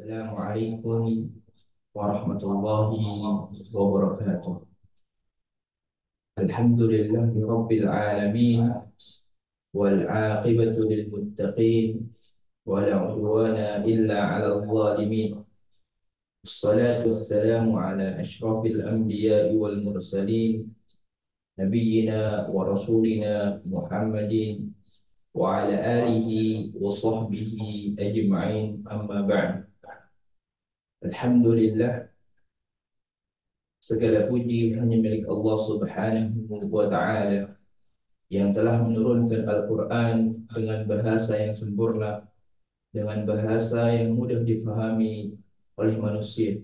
Assalamualaikum warahmatullahi wabarakatuh. Alhamdulillahi rabbil alamin wal aqibatu lil muttaqin wa la udwana illa 'alal zalimin. Wassalatu wassalamu ala asyrafil anbiya'i wal mursalin nabiyyina wa rasulina Muhammadin wa ala alihi wa sahbihi ajma'in, amma ba'd. Alhamdulillah, segala puji hanya milik Allah Subhanahu wa Ta'ala yang telah menurunkan Al-Quran dengan bahasa yang sempurna, dengan bahasa yang mudah difahami oleh manusia.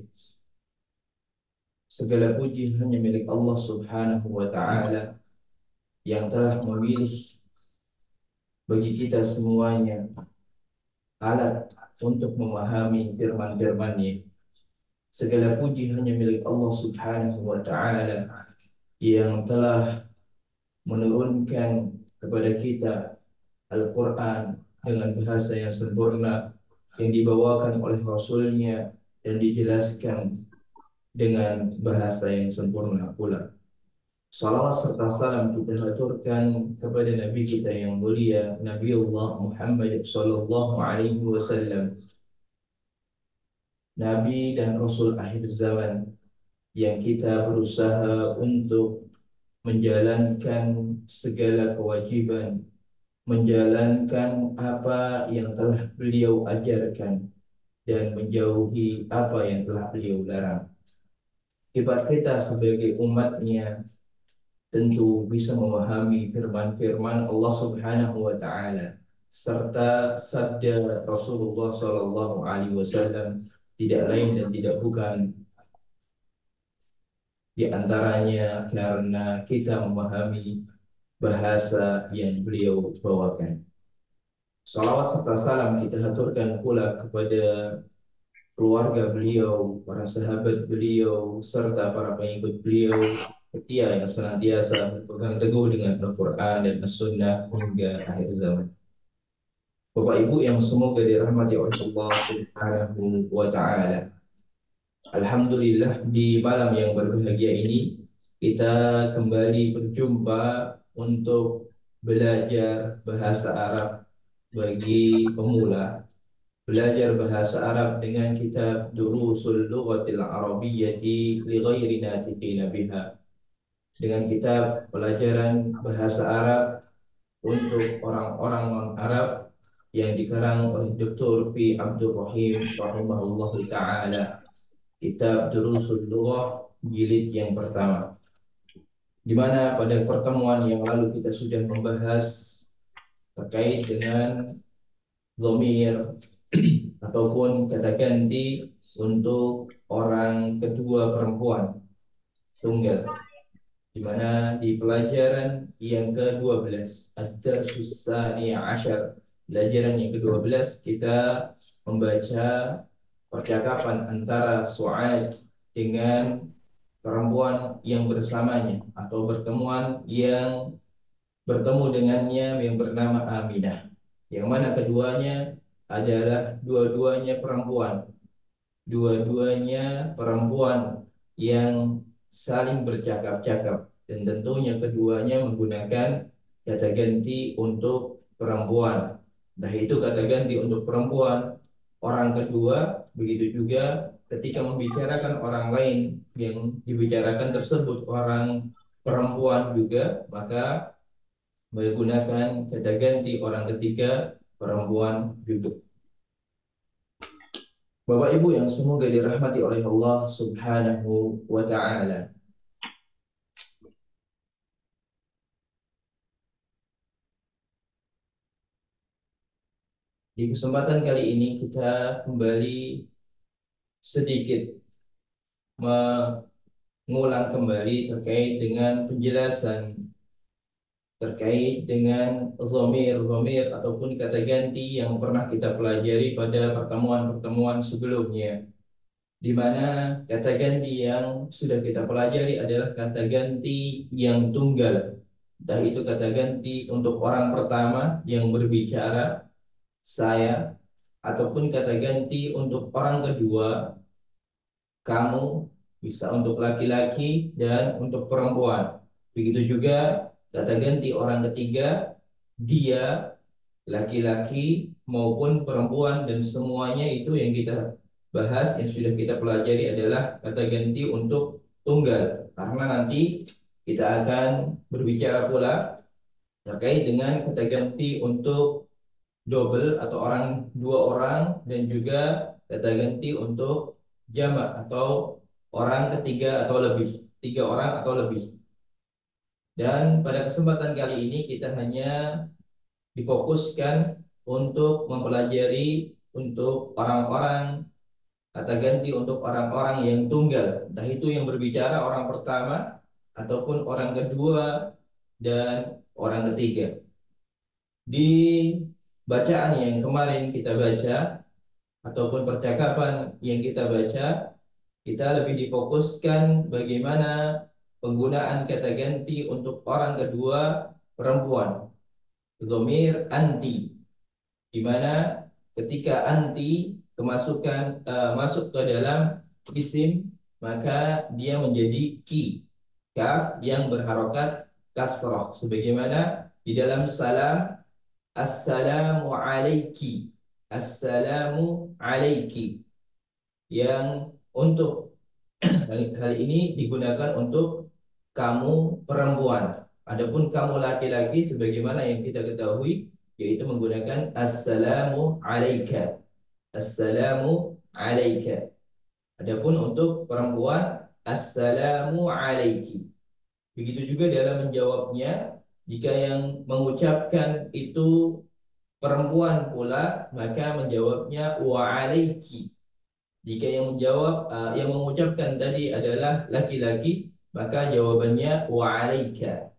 Segala puji hanya milik Allah Subhanahu wa Ta'ala yang telah memilih bagi kita semuanya alat untuk memahami firman-firman-Nya. Segala puji hanya milik Allah Subhanahu wa Ta'ala yang telah menurunkan kepada kita Al-Quran dengan bahasa yang sempurna yang dibawakan oleh Rasulnya dan dijelaskan dengan bahasa yang sempurna pula. Salawat serta salam kita haturkan kepada Nabi kita yang mulia, Nabiullah Muhammad sallallahu alaihi wasallam, Nabi dan Rasul akhir zaman yang kita berusaha untuk menjalankan segala kewajiban, menjalankan apa yang telah beliau ajarkan dan menjauhi apa yang telah beliau larang. Akibat kita sebagai umatnya tentu bisa memahami firman-firman Allah Subhanahu wa Ta'ala serta sabda Rasulullah Sallallahu Alaihi Wasallam, tidak lain dan tidak bukan di antaranya karena kita memahami bahasa yang beliau bawakan. Salawat serta salam kita haturkan pula kepada keluarga beliau, para sahabat beliau, serta para pengikut beliau setia yang senantiasa berpegang teguh dengan Al-Quran dan As-Sunnah hingga akhir zaman. Bapak Ibu yang semoga dirahmati oleh Allah Subhanahu wa Ta'ala. Alhamdulillah, di malam yang berbahagia ini kita kembali berjumpa untuk belajar bahasa Arab bagi pemula, belajar bahasa Arab dengan kitab Durusul Lughatil Arabiyyati li ghairi natiqina biha, dengan kitab pelajaran bahasa Arab untuk orang-orang non-Arab yang dikarang oleh Dr. Fi Abdul Rahim rahimahullahu taala, kitab Durusul Lughah jilid yang pertama, di mana pada pertemuan yang lalu kita sudah membahas terkait dengan dhamir ataupun kata ganti untuk orang kedua perempuan tunggal, di mana di pelajaran yang ke-12 Ad-Darsus Tsani Asyar, pelajaran yang ke-12 kita membaca percakapan antara Su'ad dengan perempuan yang bersamanya atau pertemuan yang bertemu dengannya yang bernama Aminah, yang mana keduanya adalah dua-duanya perempuan yang saling bercakap-cakap, dan tentunya keduanya menggunakan kata ganti untuk perempuan. Nah, itu kata ganti untuk perempuan orang kedua, begitu juga ketika membicarakan orang lain yang dibicarakan tersebut orang perempuan juga, maka menggunakan kata ganti orang ketiga perempuan juga. Bapak Ibu yang semoga dirahmati oleh Allah Subhanahu wa Ta'ala. Di kesempatan kali ini kita kembali sedikit mengulang kembali terkait dengan penjelasan terkait dengan dhamir ataupun kata ganti yang pernah kita pelajari pada pertemuan-pertemuan sebelumnya, di mana kata ganti yang sudah kita pelajari adalah kata ganti yang tunggal. Entah itu kata ganti untuk orang pertama yang berbicara, saya, ataupun kata ganti untuk orang kedua, kamu, bisa untuk laki-laki dan untuk perempuan. Begitu juga kata ganti orang ketiga, dia, laki-laki maupun perempuan, dan semuanya itu yang kita bahas, yang sudah kita pelajari adalah kata ganti untuk tunggal. Karena nanti kita akan berbicara pula terkait dengan kata ganti untuk double atau dua orang, dan juga kata ganti untuk jamak atau orang ketiga atau lebih, tiga orang atau lebih. Dan pada kesempatan kali ini kita hanya difokuskan untuk mempelajari untuk orang-orang, kata ganti untuk orang-orang yang tunggal, entah itu yang berbicara orang pertama ataupun orang kedua dan orang ketiga. Di bacaan yang kemarin kita baca ataupun percakapan yang kita baca, kita lebih difokuskan bagaimana penggunaan kata ganti untuk orang kedua perempuan, dhamir anti, di mana ketika anti masuk ke dalam isim, maka dia menjadi ki, kaf yang berharokat kasroh, sebagaimana di dalam salam, assalamu alaiki, assalamu alaiki, yang untuk hal ini digunakan untuk kamu perempuan. Adapun kamu laki-laki sebagaimana yang kita ketahui yaitu menggunakan assalamu alaika. Assalamu alaika. Adapun untuk perempuan assalamu alaiki. Begitu juga dalam menjawabnya, jika yang mengucapkan itu perempuan pula, maka menjawabnya wa alaiki. Jika yang mengucapkan tadi adalah laki-laki, maka jawabannya wa alaika.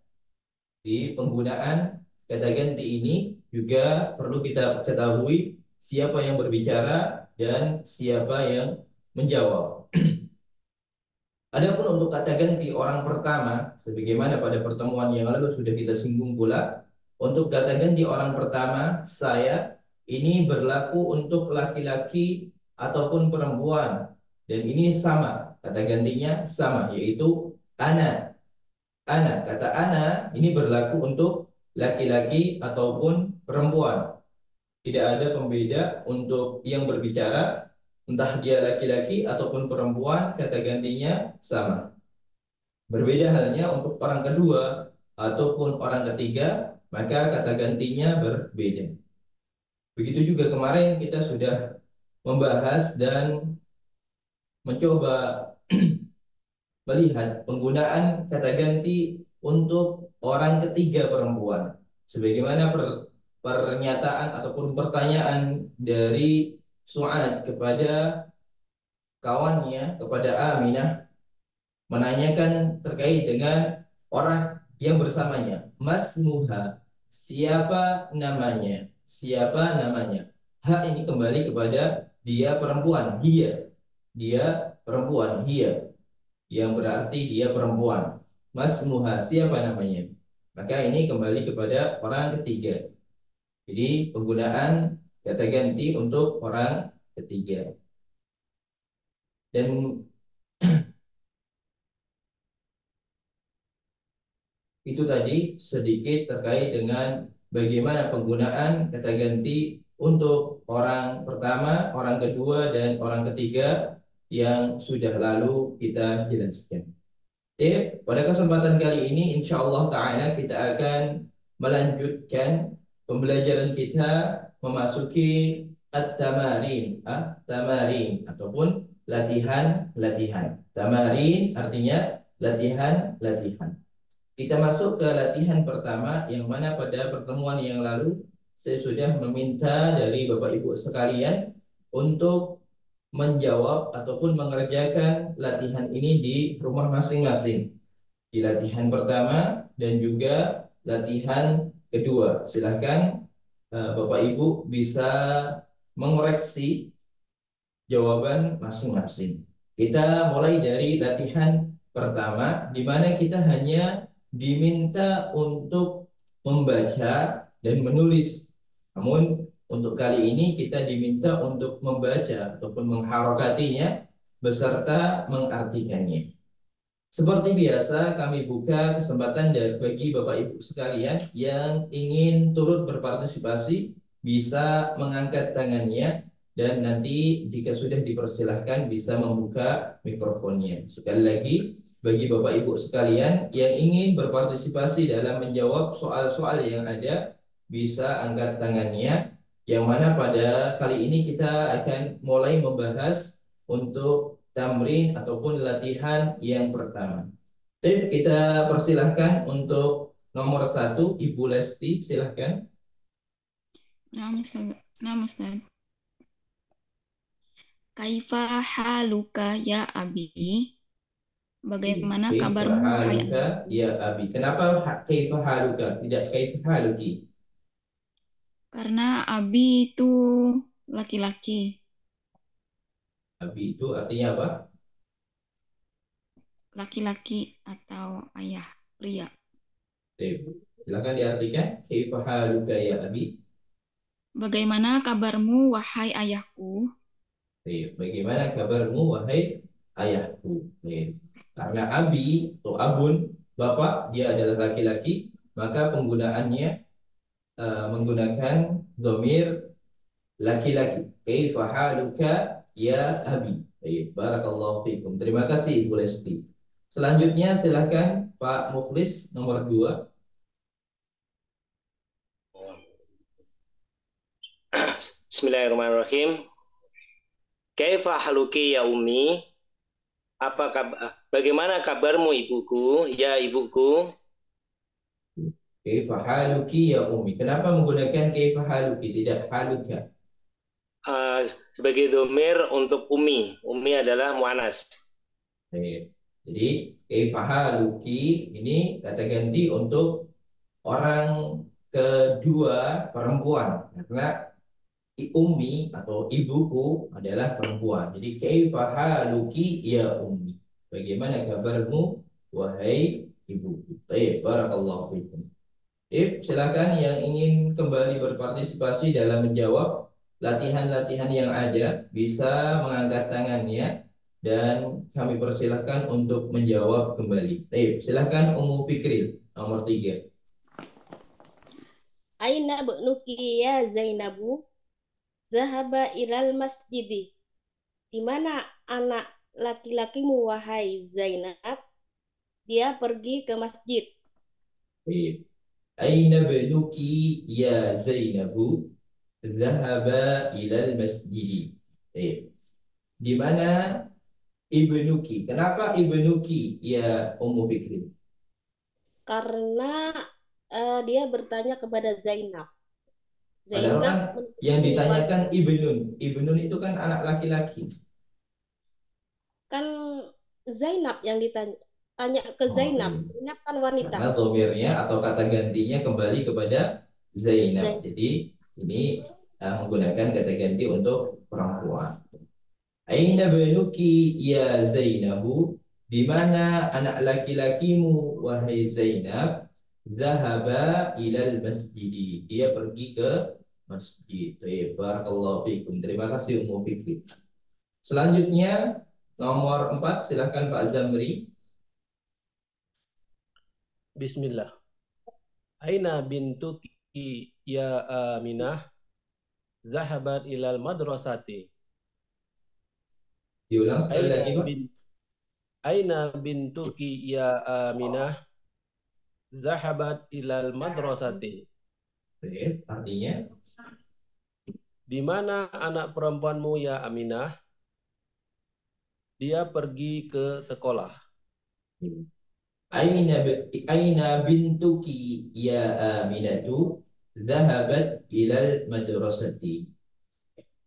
Di penggunaan kata ganti ini juga perlu kita ketahui siapa yang berbicara dan siapa yang menjawab. Adapun untuk kata ganti orang pertama, sebagaimana pada pertemuan yang lalu sudah kita singgung pula, untuk kata ganti orang pertama, saya, ini berlaku untuk laki-laki ataupun perempuan. Dan ini sama, kata gantinya sama, yaitu ana. Ana, kata ana ini berlaku untuk laki-laki ataupun perempuan. Tidak ada pembeda untuk yang berbicara, entah dia laki-laki ataupun perempuan, kata gantinya sama. Berbeda halnya untuk orang kedua ataupun orang ketiga, maka kata gantinya berbeda. Begitu juga kemarin kita sudah membahas dan mencoba melihat penggunaan kata ganti untuk orang ketiga perempuan. Sebagaimana pernyataan ataupun pertanyaan dari Su'ad kepada kawannya, kepada Aminah, menanyakan terkait dengan orang yang bersamanya. Masmuha, siapa namanya? Siapa namanya? Ha ini kembali kepada dia perempuan, dia perempuan, yang berarti dia perempuan. Masmuha, siapa namanya? Maka ini kembali kepada orang ketiga. Jadi penggunaan kata ganti untuk orang ketiga. Dan itu tadi sedikit terkait dengan bagaimana penggunaan kata ganti untuk orang pertama, orang kedua, dan orang ketiga yang sudah lalu kita jelaskan. Pada kesempatan kali ini insya Allah Ta'ala kita akan melanjutkan pembelajaran kita memasuki at-tamarin, tamarin ataupun latihan-latihan. Tamarin artinya latihan-latihan. Kita masuk ke latihan pertama, yang mana pada pertemuan yang lalu saya sudah meminta dari Bapak Ibu sekalian untuk menjawab ataupun mengerjakan latihan ini di rumah masing-masing. Di latihan pertama dan juga latihan kedua. Silahkan Bapak Ibu bisa mengoreksi jawaban masing-masing. Kita mulai dari latihan pertama, di mana kita hanya diminta untuk membaca dan menulis. Namun Untuk kali ini kita diminta untuk membaca ataupun mengharokatinya beserta mengartikannya. Seperti biasa, kami buka kesempatan bagi Bapak Ibu sekalian yang ingin turut berpartisipasi bisa mengangkat tangannya dan nanti jika sudah dipersilahkan bisa membuka mikrofonnya. Sekali lagi, bagi Bapak Ibu sekalian yang ingin berpartisipasi dalam menjawab soal-soal yang ada, bisa angkat tangannya. Yang mana pada kali ini kita akan mulai membahas untuk tamrin ataupun latihan yang pertama. Baik, kita persilahkan untuk nomor satu, Ibu Lesti, silahkan. Nah, Ustaz. Nah, Ustaz. Kaifa haluka ya abi? Bagaimana Kaifa kabarmu, wahai haluka ayahku? ya abi. Kenapa kaifa haluka, tidak kaifa haluki? Karena abi itu laki-laki. Abi itu artinya apa? Laki-laki atau ayah pria. Baik, silakan diartikan. Kaifa haluka ya abi. Bagaimana kabarmu, wahai ayahku? Baik, bagaimana kabarmu wahai ayahku? Baik. Karena abi atau abun, bapak, dia adalah laki-laki, maka penggunaannya menggunakan domir laki-laki. Kaifa haluka ya abi. Baik, barakallahu fikum. Terima kasih Ibu Lesti. Selanjutnya silahkan Pak Mukhlis nomor 2. Bismillahirrahmanirrahim. Kaifa haluki ya ummi? Bagaimana kabarmu ibuku? Ya ibuku. Kaifa haluki ya ummi. Kenapa menggunakan kaifa haluki tidak haluka? Uh, Sebagai domir untuk ummi. Ummi adalah muanas. Baik. Jadi kaifa haluki ini kata ganti untuk orang kedua perempuan karena ummi atau ibuku adalah perempuan. Jadi kaifa haluki ya ummi. Bagaimana kabarmu wahai ibuku? Baik, barakallahu fikum. Silakan yang ingin kembali berpartisipasi dalam menjawab latihan-latihan yang ada bisa mengangkat tangannya dan kami persilahkan untuk menjawab kembali. Baik, silakan Ummu Fikri nomor 3. Aina bu'nuki ya Zainabu? Zahaba ilal masjidi. Di mana anak laki-lakimu wahai Zainab? Dia pergi ke masjid. Baik. Aina benuki ya Zainabu? Zahaba ilal masjidi. Baik. Di mana ibnuki? Kenapa ibnuki ya Ummu Fikri? Karena dia bertanya kepada Zainab. Padahal kan Zainab yang menemui ditanyakan ibnun. Ibnun itu kan anak laki-laki. kan Zainab yang ditanya tanya ke Oh, Zainab. iya. Zainab kan wanita. Karena domirnya atau kata gantinya kembali kepada Zainab. Zainab. Jadi ini menggunakan kata ganti untuk perempuan. Aina banuki ya Zainabu? Di mana anak laki-lakimu wahai Zainab? Zahaba ilal masjidi. Dia pergi ke masjid. Barakallahu fikum. Terima kasih Ummu Fikri. Selanjutnya nomor 4 silahkan Pak Zamri. Bismillah. Aina bintuki ya Aminah? Zahabat ilal madrasati. Diulang sekali Aina lagi Pak. bin Aina bintuki ya Aminah? Zahabat ilal madrasati. Artinya Di mana anak perempuanmu ya Aminah? Dia pergi ke sekolah. Aina bintuki ya Aminatu zahabat ilal madrasati.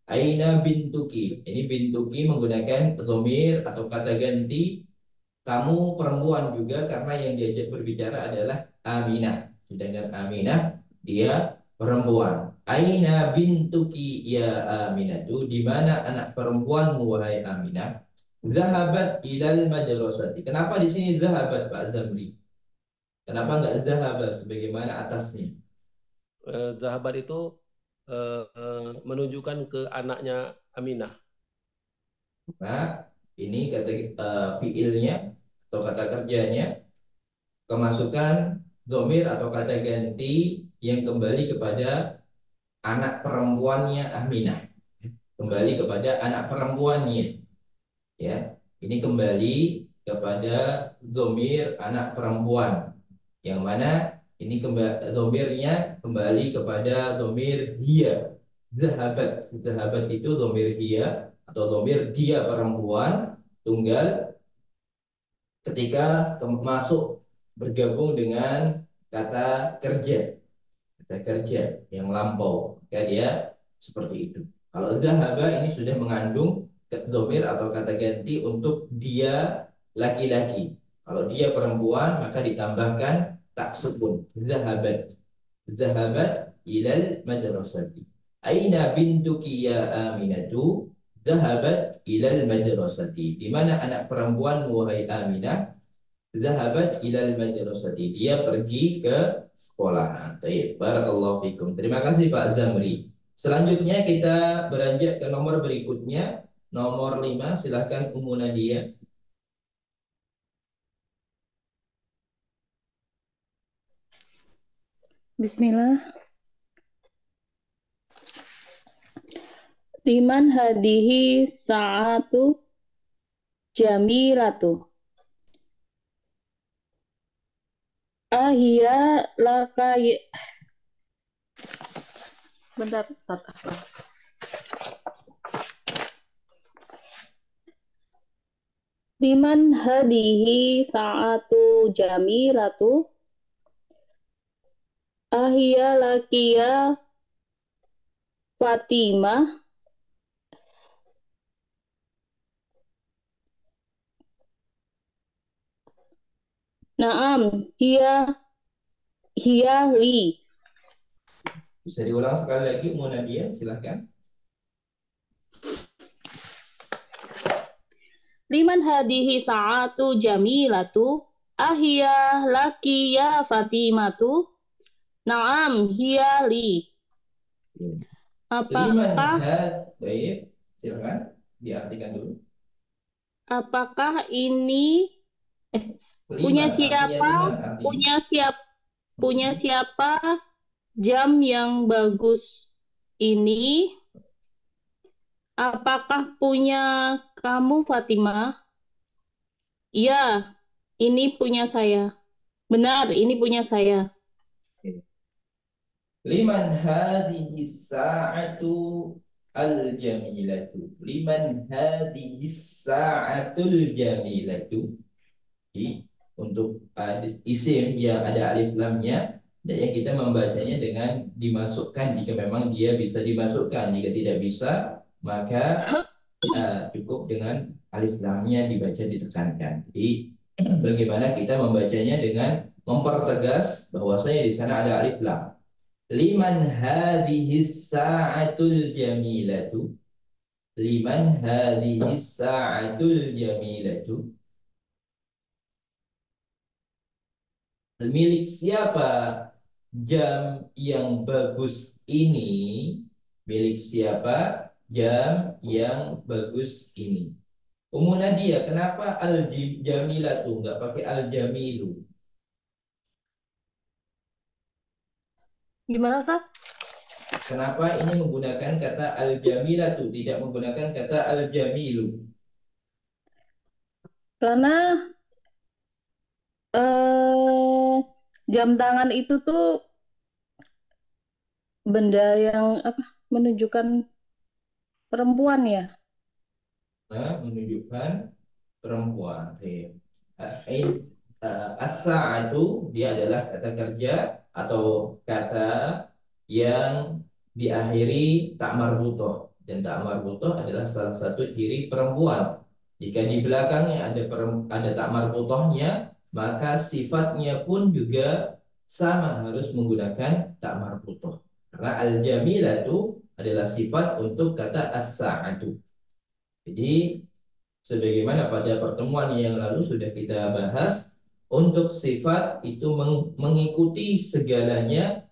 Aina bintuki. Ini bintuki menggunakan dhamir atau kata ganti kamu perempuan juga karena yang diajak berbicara adalah Aminah. Sedangkan Aminah dia perempuan. Aina bintuki ya Aminatu. Di mana anak perempuanmu wahai Aminah? Zahabat ilal madrasati. Kenapa di sini zahabat Pak Zamri? Kenapa enggak zahabat sebagaimana atasnya? Zahabat itu menunjukkan ke anaknya Aminah? Nah, ini kata fiilnya atau kata kerjanya kemasukan domir atau kata ganti yang kembali kepada anak perempuannya Aminah. Kembali kepada anak perempuannya. Ya, ini kembali kepada domir anak perempuan. Yang mana ini domirnya kembali kepada domir dia. Zahabat. Zahabat itu domir dia atau domir dia perempuan tunggal ketika masuk bergabung dengan kata kerja. Kata kerja yang lampau. Maka dia seperti itu. Kalau zahaba ini sudah mengandung domir atau kata ganti untuk dia laki-laki. Kalau dia perempuan maka ditambahkan tak sukun. Zahabat. Zahabat ilal madrasati. Aina bintuki ya Aminatu? Zahabat ilal madrasati. Di mana anak perempuan wahai Aminah? Zahabat ilal madrasati. Dia pergi ke sekolahan. Baik, barakallahu fikum. Terima kasih Pak Zamri. Selanjutnya kita beranjak ke nomor berikutnya. Nomor 5, silahkan Ummu Nadia. Bismillah. Liman hadihi sa'atu jamilatu. Ahia laka bentar Ustaz. Liman hadihi sa'atu jamilatu. Ahia lakia Fatimah. Naam, hiya li. Bisa diulang sekali lagi Ummu Nadia, silahkan. Liman hadihi sa'atu jamilatu. Ahia laki ya Fatimatu. Naam, hiya li. Liman Apakah baik, silahkan diartikan dulu. apakah ini punya Liman artinya siapa? liman artinya. Punya siapa jam yang bagus ini? Apakah punya kamu, Fatimah? Ya, ini punya saya. Benar, ini punya saya. Liman hadhihi sa'atu al-jamilatu. Liman hadhihi sa'atul jamilatu. Jadi, untuk isim yang ada alif lamnya, dan kita membacanya dengan dimasukkan jika memang dia bisa dimasukkan. Jika tidak bisa, maka cukup dengan alif lamnya dibaca ditekankan. Jadi, bagaimana kita membacanya dengan mempertegas bahwasanya di sana ada alif lam. Liman hadhihi sa'atul jamilatu. Liman hadhihi sa'atul jamilatu. Milik siapa jam yang bagus ini? Milik siapa jam yang bagus ini? Ummu Nadia, kenapa al-jamilatu nggak pakai al-jamilu? Gimana, Ustaz? Kenapa ini menggunakan kata al-jamilatu, tidak menggunakan kata al-jamilu? Karena jam tangan itu tuh benda yang menunjukkan perempuan ya. Nah, menunjukkan perempuan. As-sa'atu dia adalah kata kerja atau kata yang diakhiri tak marbutoh, dan tak marbutoh adalah salah satu ciri perempuan. Jika di belakangnya ada tak marbutohnya, maka sifatnya pun juga sama, harus menggunakan tak marbutoh. Karena al-jamilatu adalah sifat untuk kata as-sa'atu. Jadi sebagaimana pada pertemuan yang lalu sudah kita bahas, untuk sifat itu mengikuti segalanya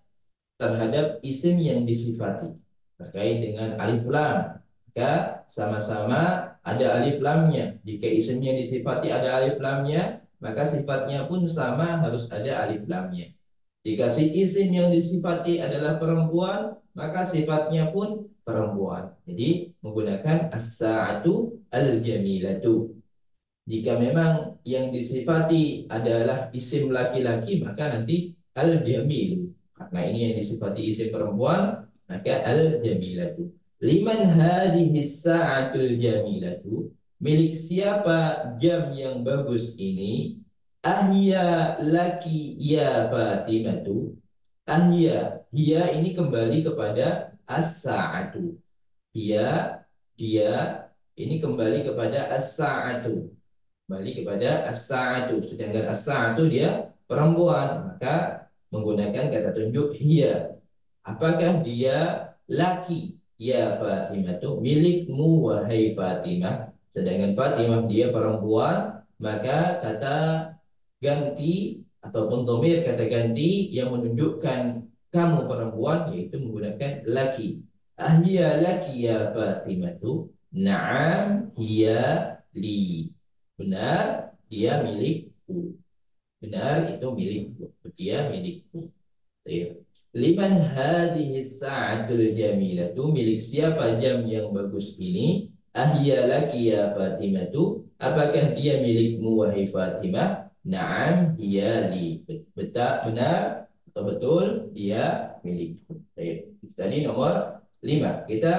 terhadap isim yang disifati terkait dengan alif lam. Maka sama-sama ada alif lamnya. Jika isimnya disifati ada alif lamnya, maka sifatnya pun sama harus ada alif lamnya. Jika si isim yang disifati adalah perempuan, maka sifatnya pun perempuan. Jadi menggunakan as-sa'atu al-jamilatu. Jika memang yang disifati adalah isim laki-laki, maka nanti al-jamil. Karena ini yang disifati isim perempuan, maka al-jamilatu. Liman hadhihi sa'atul jamilatu? Milik siapa jam yang bagus ini? Ahya laki ya Fatimatu. Ahya, dia ini kembali kepada as-sa'atu. Dia ini kembali kepada as-sa'atu. Kembali kepada as-sa'atu. Sedangkan as-sa'atu dia perempuan, maka menggunakan kata tunjuk hiya. Apakah dia laki? Ya Fatimah itu milikmu wahai Fatimah. Sedangkan Fatimah dia perempuan, maka kata ganti ataupun dhamir kata ganti yang menunjukkan kamu perempuan yaitu menggunakan laki. Ahya laki ya Fatimah itu na'am hiya li. Benar, dia milikku. Benar, itu milikku. Dia milikku. Baik. Liman hadhihi sa'atul jamilatu, milik siapa jam yang bagus ini? Ahya laki ya Fatimatu, apakah dia milikmu wahai Fatimah? Na'am hiya li. Benar atau betul dia milikku. Baik. Tadi nomor 5. Kita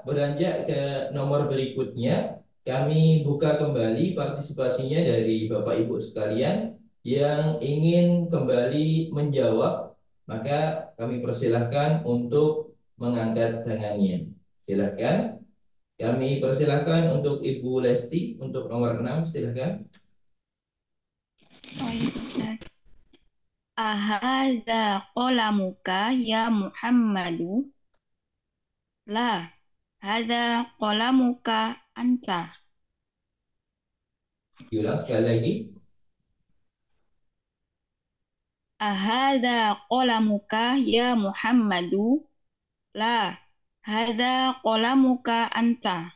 beranjak ke nomor berikutnya. Kami buka kembali partisipasinya dari Bapak Ibu sekalian yang ingin kembali menjawab. Maka kami persilahkan untuk mengangkat tangannya. Silahkan. Kami persilahkan untuk Ibu Lesti untuk nomor 6. Silahkan. Oh iya Ustaz. Ahadza qalamuka ya Muhammadu? La, hadza qalamuka anta. Diulang sekali lagi. Ahadza qalamuka ya Muhammadu? La, hadza qalamuka anta.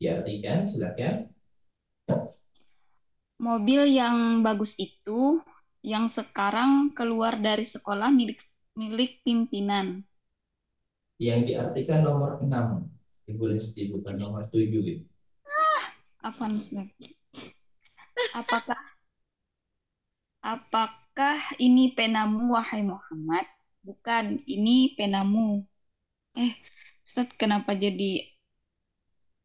Diartikan, silahkan. Mobil yang bagus itu yang sekarang keluar dari sekolah milik pimpinan. Yang diartikan nomor 6. Ibu Lesti, bukan nomor 7 gitu. Apa Ustaz? Apakah ini penamu wahai Muhammad? Bukan, ini penamu. Ustaz, kenapa jadi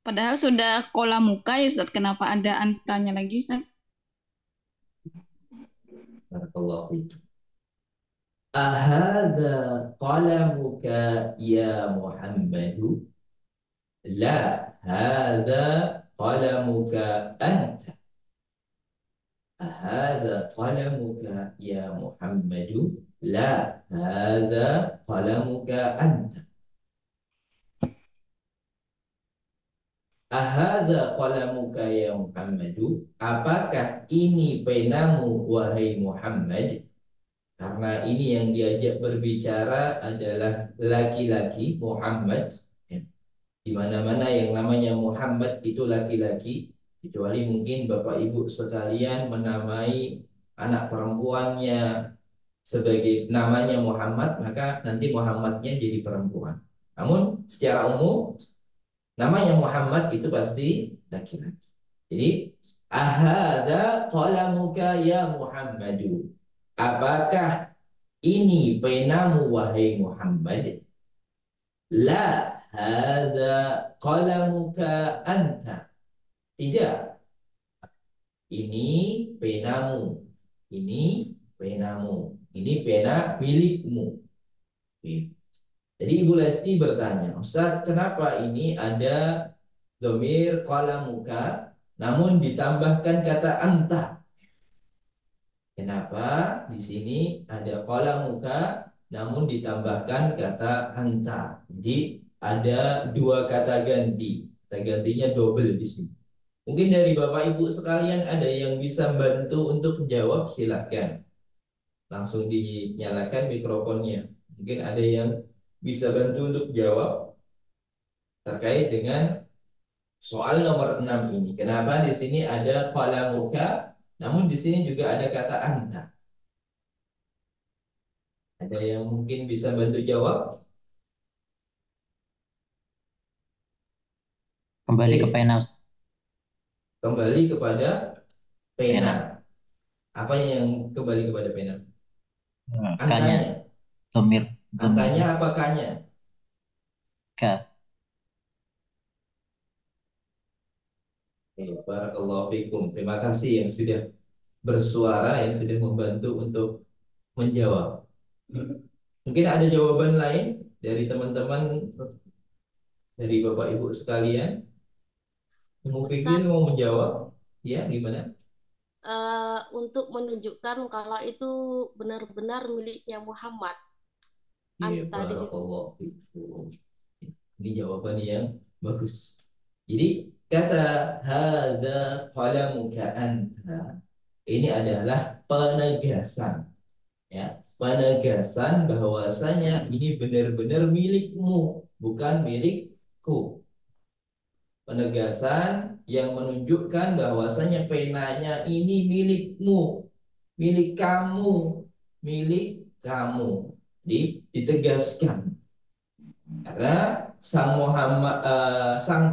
padahal sudah qalamuka ya Ustaz, kenapa ada antanya lagi Ustaz? Barakallahu fiik. Ahadza qalamuka ya Muhammadu? La, hadza qalamuka anta. Ahadza qalamuka ya Muhammadu? La, hadza qalamuka anta. Ahadza qalamuka ya Muhammadu? Apakah ini penamu wahai Muhammad? Karena ini yang diajak berbicara adalah laki-laki Muhammad. Di mana-mana yang namanya Muhammad itu laki-laki, kecuali mungkin Bapak Ibu sekalian menamai anak perempuannya sebagai namanya Muhammad, maka nanti Muhammadnya jadi perempuan. Namun secara umum namanya Muhammad itu pasti laki-laki. Jadi ahadza qalamuka ya Muhammadu? Apakah ini penamu wahai Muhammad? La, hadza qalamuka anta. Tidak. Ini penamu. Ini penamu. Ini pena milikmu. Oke. Jadi Ibu Lesti bertanya, Ustadz, kenapa ini ada dhamir qalamuka namun ditambahkan kata anta? Kenapa di sini ada qalamuka namun ditambahkan kata anta? Jadi ada dua kata ganti. Kata gantinya double di sini. Mungkin dari Bapak Ibu sekalian ada yang bisa bantu untuk menjawab, silakan. langsung dinyalakan mikrofonnya. Mungkin ada yang bisa bantu untuk jawab terkait dengan soal nomor 6 ini. Kenapa di sini ada qalamuka, namun di sini juga ada kata anta. Ada yang mungkin bisa bantu jawab? Kembali ke Oke, pena, Ustaz. kembali kepada pena. Pena. Apa yang kembali kepada pena? Kanya. Angkanya. Domir. Angkanya apa kanya? Ka. Oke, barakallahu fikum. Terima kasih yang sudah bersuara, yang sudah membantu untuk menjawab. Mungkin ada jawaban lain dari teman-teman, dari Bapak Ibu sekalian. Mungkin Ustadz, mau menjawab, ya gimana? untuk menunjukkan kalau itu benar-benar miliknya Muhammad. Iya, Anta di situ. barakallahu fikum. Ini jawaban yang bagus. Jadi kata hadza qalamuka anta ini adalah penegasan, ya, penegasan bahwasanya ini benar-benar milikmu, bukan milikku. Penegasan yang menunjukkan bahwasanya penanya ini milikmu, milik kamu, milik kamu. Jadi ditegaskan karena sang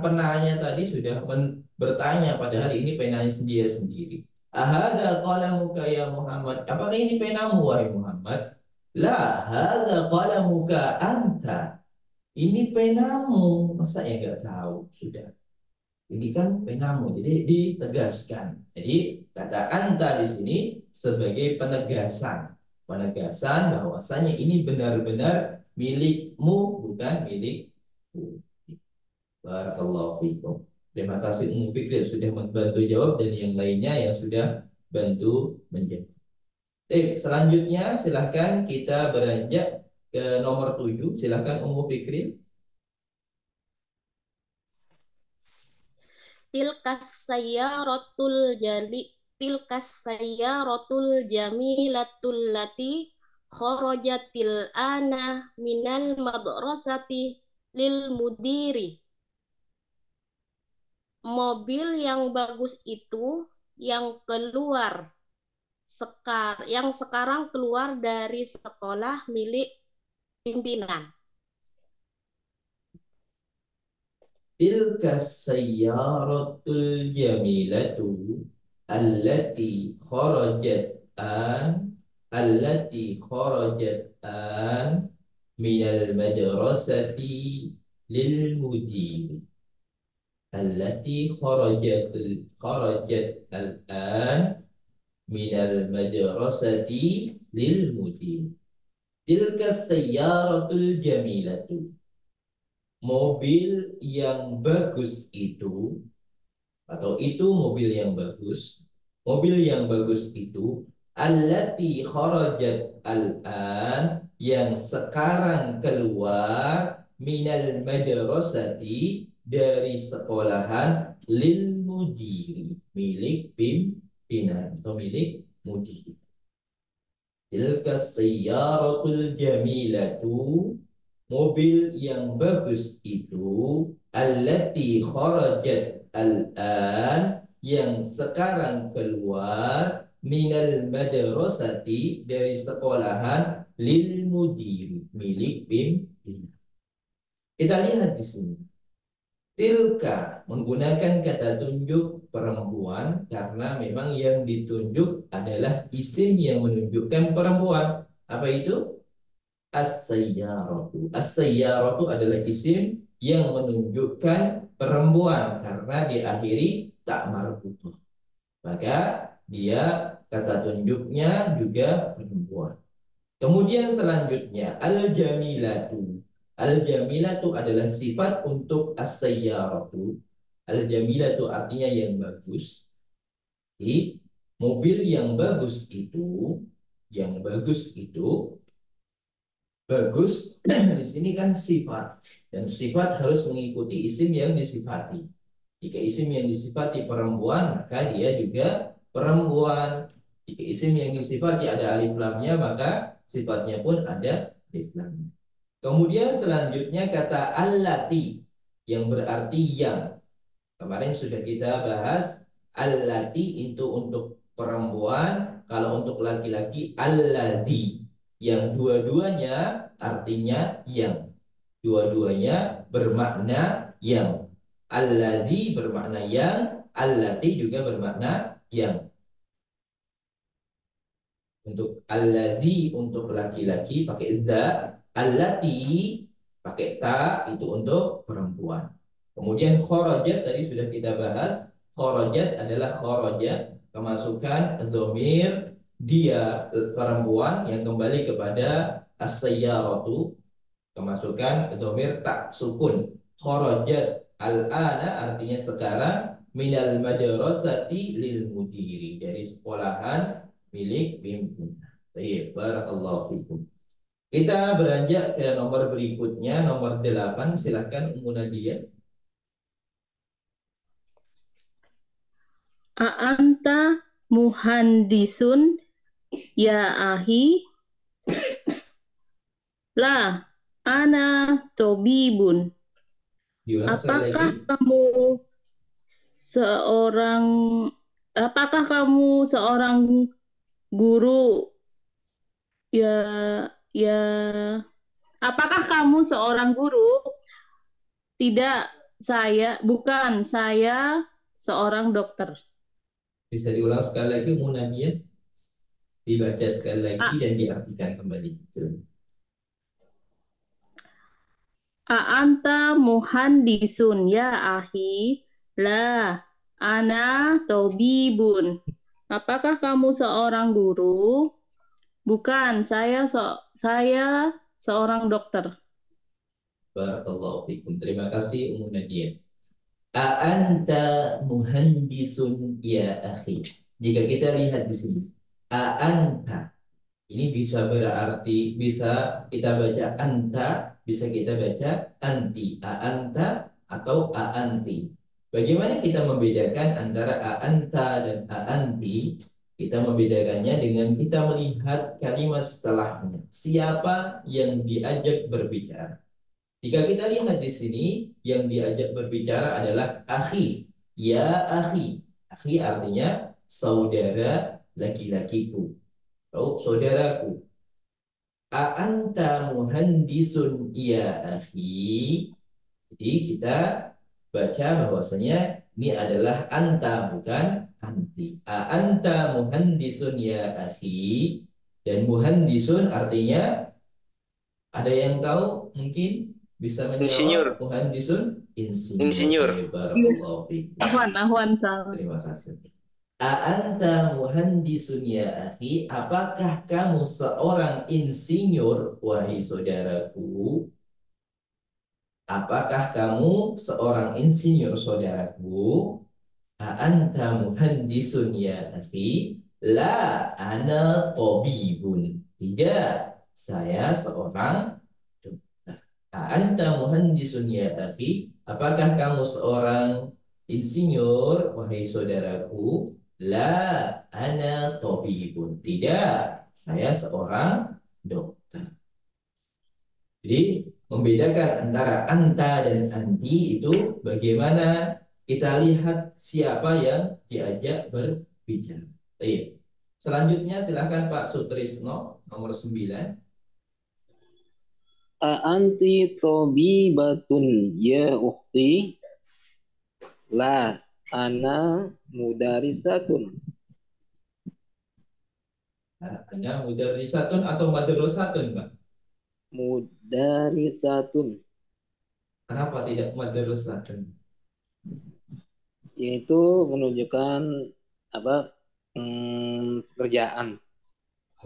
penanya tadi sudah bertanya, padahal ini penanya dia sendiri. Ahada qalamuka ya Muhammad? Apakah ini penamu wahai Muhammad? La, hada qalamuka anta. Ini penamu. Masa ya nggak tahu? Sudah. Ini kan penamu, jadi ditegaskan. Jadi kata anta di sini sebagai penegasan, penegasan bahwasanya ini benar-benar milikmu, bukan milikku. Barakallahu fikum. Terima kasih Ummu Fikri sudah membantu jawab dan yang lainnya yang sudah bantu menjawab. Selanjutnya silahkan kita beranjak ke nomor 7. Silahkan Ummu Fikri. Tilkas sayyaratul jamilatul lati kharajatil ana minal madrasati lil mudiri. Mobil yang bagus itu yang sekarang keluar dari sekolah milik pimpinan. Tilka sayyaratul jamilatu allati kharajat an minal madrasati lil mudir. Allati kharajat al-an minal madrasati lil mudir. Tilka sayyaratul jamilatu, mobil yang bagus itu, atau itu mobil yang bagus. Mobil yang bagus itu allati kharajat al-an, yang sekarang keluar minal madrasati, dari sekolahan lil mudiri, milik pimpinan atau milik mudir. Tilka sayyaratul jamilatu, mobil yang bagus itu allati kharajat al-an, yang sekarang keluar minal madrasati, dari sekolahan lil mudiri, milik pimpinan. Kita lihat di sini. Tilka menggunakan kata tunjuk perempuan karena memang yang ditunjuk adalah isim yang menunjukkan perempuan. Apa itu? As-sayyaratu. As-sayyaratu adalah isim yang menunjukkan perempuan karena diakhiri tak marbuthah. Maka dia kata tunjuknya juga perempuan. Kemudian selanjutnya al-jamilatu. Al-jamilatu adalah sifat untuk as-sayyaratu. Al-jamilatu artinya yang bagus. Jadi mobil yang bagus itu, bagus di sini kan sifat, dan sifat harus mengikuti isim yang disifati. Jika isim yang disifati perempuan, maka dia juga perempuan. Jika isim yang disifati ada alif lamnya, maka sifatnya pun ada alif lamnya. Kemudian selanjutnya kata allati yang berarti yang. Kemarin sudah kita bahas allati itu untuk perempuan, kalau untuk laki-laki alladzi. Yang dua-duanya artinya yang. Dua-duanya bermakna yang. Alladzi bermakna yang, allati juga bermakna yang. Untuk alladzi untuk laki-laki pakai za, allati pakai ta itu untuk perempuan. Kemudian kharajat tadi sudah kita bahas. Kharajat adalah kharaja, kemasukan dhamir dia perempuan yang kembali kepada as-sayyaratu, kemasukan dhamir tak sukun. Kharajat al-ana artinya sekarang, minal madrasati lil mudiri, dari sekolahan milik pimpinan. Baik, barakallahu fikum. Kita beranjak ke nomor berikutnya, nomor 8. Silahkan Ummu Nadia. A'anta muhandisun ya ahi? La, ana tobibun. Diulang sekali lagi. Seorang Apakah kamu seorang guru? Ya, ya. Apakah kamu seorang guru? Tidak, bukan. Saya seorang dokter. Bisa diulang sekali lagi Ummu Nadia. Dibaca sekali lagi dan diartikan kembali. A'anta muhandisun ya ahi? La, ana tobibun. Apakah kamu seorang guru? Bukan, saya seorang dokter. Barakallahu fikum. Terima kasih Ummu Nadia. A'anta muhandisun ya akhi. Jika kita lihat di sini, a'anta ini bisa berarti, bisa kita baca anta, bisa kita baca anti. A'anta atau a'anti. Bagaimana kita membedakan antara a'anta dan a'anti? Kita membedakannya dengan kita melihat kalimat setelahnya. Siapa yang diajak berbicara? Jika kita lihat di sini, yang diajak berbicara adalah akhi. Ya akhi. Akhi artinya saudara laki-lakiku. Oh, saudaraku. A'anta muhandisun ya akhi. Jadi kita baca bahwasanya ini adalah anta, bukan anti. A'anta muhandisun ya akhi. Dan muhandisun artinya, ada yang tahu mungkin bisa Insinyur. menjawab? Muhandisun insinyur. Insinyur. Barakallahu fikum. Ahwan salah. Terima kasih. A'anta muhandisun ya akhi, apakah kamu seorang insinyur wahai saudaraku? Apakah kamu seorang insinyur saudaraku? A'anta muhandisun ya akhi? La, ana tabibun. Tidak, saya seorang dokter. A'anta muhandisun ya akhi? Apakah kamu seorang insinyur wahai saudaraku? La, ana tabibun. Tidak, saya seorang dokter. Jadi membedakan antara anta dan anti itu bagaimana kita lihat siapa yang diajak berbicara. Baik. Selanjutnya silakan Pak Sutrisno nomor 9. Anti tobibatun ya ukhti? La, ana mudarisatun. Ana mudarisatun atau madrasatun, Pak? Mudarisatun. Kenapa tidak madrasatun? Yaitu menunjukkan pekerjaan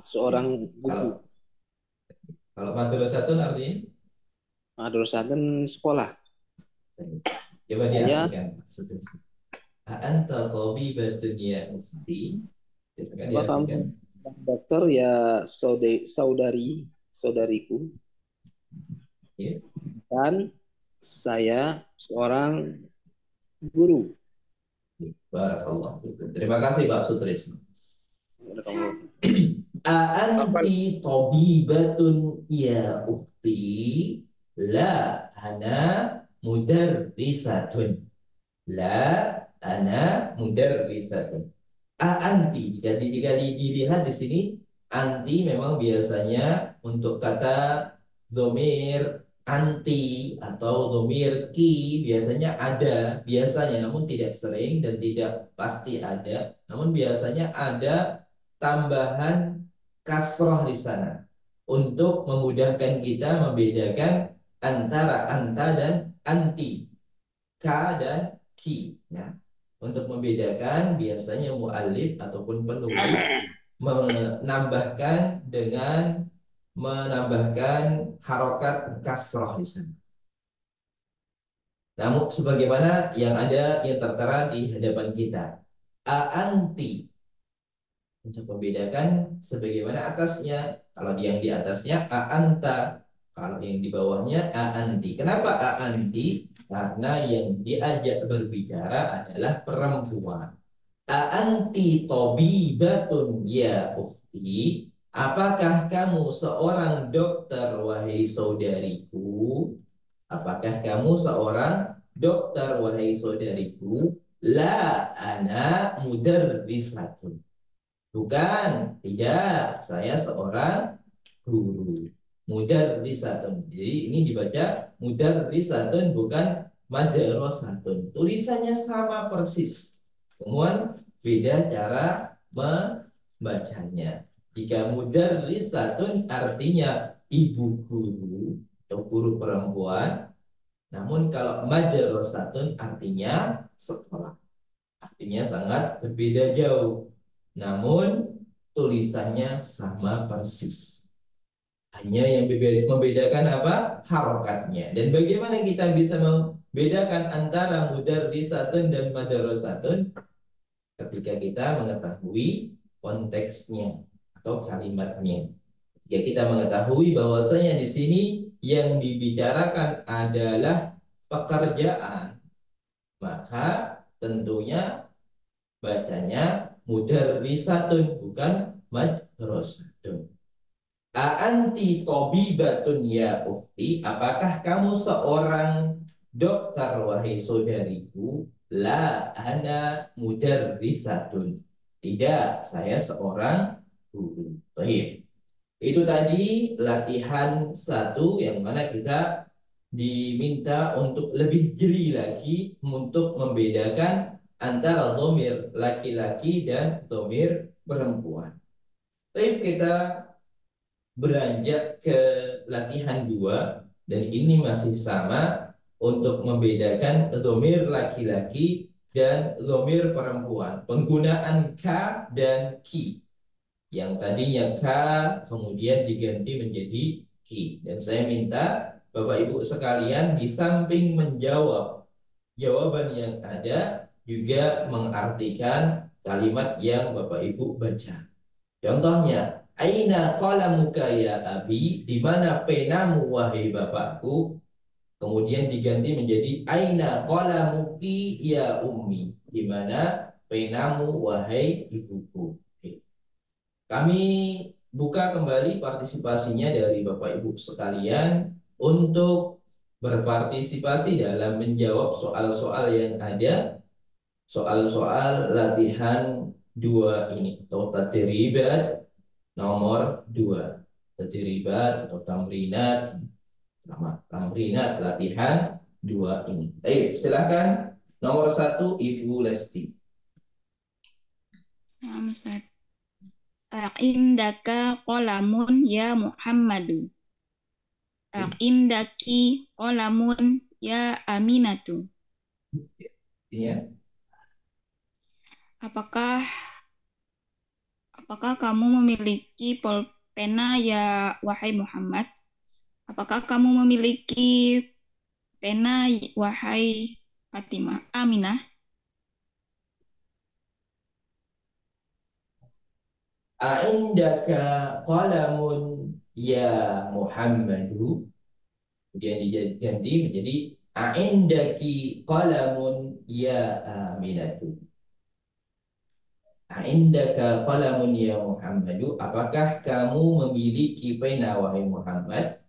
seorang guru. Kalau madrasatun artinya? Madrasatun sekolah. Coba diartikan Pak Sutrisno. Anta tabibatun ya ukhti? Apa kamu dokter ya saudariku? Ya. Dan saya seorang guru. Barakallah. Terima kasih Pak Sutrisno. Ada kamu. Anti tabibatun ya ukhti? La, ana mudarrisatun. La, ana mudarrisatun. Anti, jika dilihat di sini, anti memang biasanya untuk kata domir anti atau domir ki biasanya ada, biasanya namun tidak sering dan tidak pasti ada. Namun biasanya ada tambahan kasroh di sana untuk memudahkan kita membedakan antara anta dan anti, ka dan ki. Ya. Untuk membedakan biasanya muallif ataupun penulis menambahkan harokat kasroh di sana. Namun sebagaimana yang tertera di hadapan kita, anti, untuk membedakan sebagaimana atasnya. Kalau yang di atasnya anta, kalau yang di bawahnya anti. Kenapa anti? Karena yang diajak berbicara adalah perempuan. Anti tabibatun ya ukhti? Apakah kamu seorang dokter wahai saudariku? Apakah kamu seorang dokter wahai saudariku? La, ana mudarrisatun. Bukan, tidak. Saya seorang guru. Mudarrisatun. Jadi ini dibaca mudarrisatun bukan madrasatun. Tulisannya sama persis. Namun beda cara membacanya. Jika mudarrisatun artinya ibu guru atau guru perempuan. Namun kalau madrasatun artinya sekolah. Artinya sangat berbeda jauh. Namun tulisannya sama persis. Hanya yang membedakan apa? Harokatnya. Dan bagaimana kita bisa membedakan antara mudarrisatun dan madrasatun? Ketika kita mengetahui konteksnya atau kalimatnya. Jika kita mengetahui bahwasanya di sini yang dibicarakan adalah pekerjaan, maka tentunya bacanya mudarrisatun bukan madrasatun. Anti tabibatun ya ukhti? Apakah kamu seorang dokter wahai saudariku? La, ana mudarrisatun. Tidak, saya seorang guru. Baik. Itu tadi latihan 1 yang mana kita diminta untuk lebih jeli lagi untuk membedakan antara dhamir laki-laki dan dhamir perempuan. Tapi kita beranjak ke latihan 2 dan ini masih sama untuk membedakan dhamir laki-laki dan dhamir perempuan. Penggunaan ka dan ki. Yang tadinya ka kemudian diganti menjadi ki. Dan saya minta Bapak Ibu sekalian di samping menjawab jawaban yang ada juga mengartikan kalimat yang Bapak Ibu baca. Contohnya, aina qalamuka ya abi? Di mana penamu wahai bapakku? Kemudian diganti menjadi aina qalamuki ya ummi? Di mana penamu wahai ibuku? Kami buka kembali partisipasinya dari Bapak Ibu sekalian untuk berpartisipasi dalam menjawab soal-soal yang ada, soal-soal latihan 2 ini atau tadribat nomor 2. Tadribat atau tamrinat latihan 2 ini. Baik, silakan nomor 1 Ibu Lesti. Nah, Ustaz. Indaka qolamun ya Muhammadu. Indaki qolamun ya Aminatu. Iya. Apakah kamu memiliki pulpena ya wahai Muhammad? Apakah kamu memiliki pena wahai Fatimah? Aminah. Indaka qalamun ya Muhammadu. Kemudian diganti menjadi indaki qalamun ya Aminatu. Aindaka qalamun ya Muhammadu, apakah kamu memiliki pena wahai Muhammad?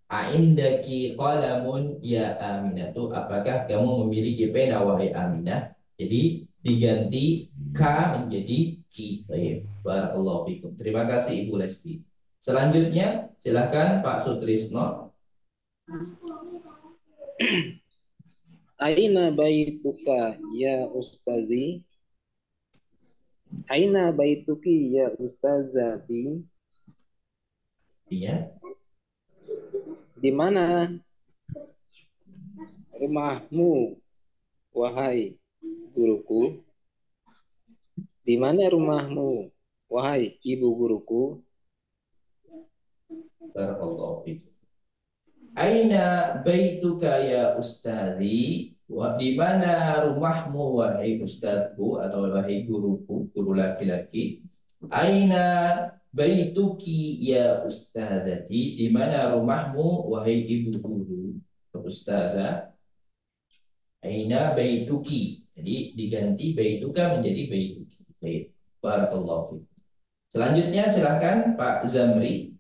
Aindaki qalamun ya Aminatu, apakah kamu memiliki pena wahai Aminah? Jadi diganti ka menjadi ki. Baik, barakallahu fikum. Terima kasih Ibu Lesti. Selanjutnya silahkan Pak Sutrisno. Aina baituka ya ustazi? Aina baituki ya ustazati? Ya. Di mana rumahmu, wahai guruku? Di mana rumahmu, wahai ibu guruku? Barakallahu fikum. Aina baituka ya ustazi? Di mana rumahmu wahai ustazku atau wahai guruku, guru laki-laki? Aina baituki ya ustazati? Di mana rumahmu wahai ibu guru atau ustazah? Aina baituki. Jadi diganti baituka menjadi baituki. Baik. Barakallahu fikum. Selanjutnya silahkan Pak Zamri.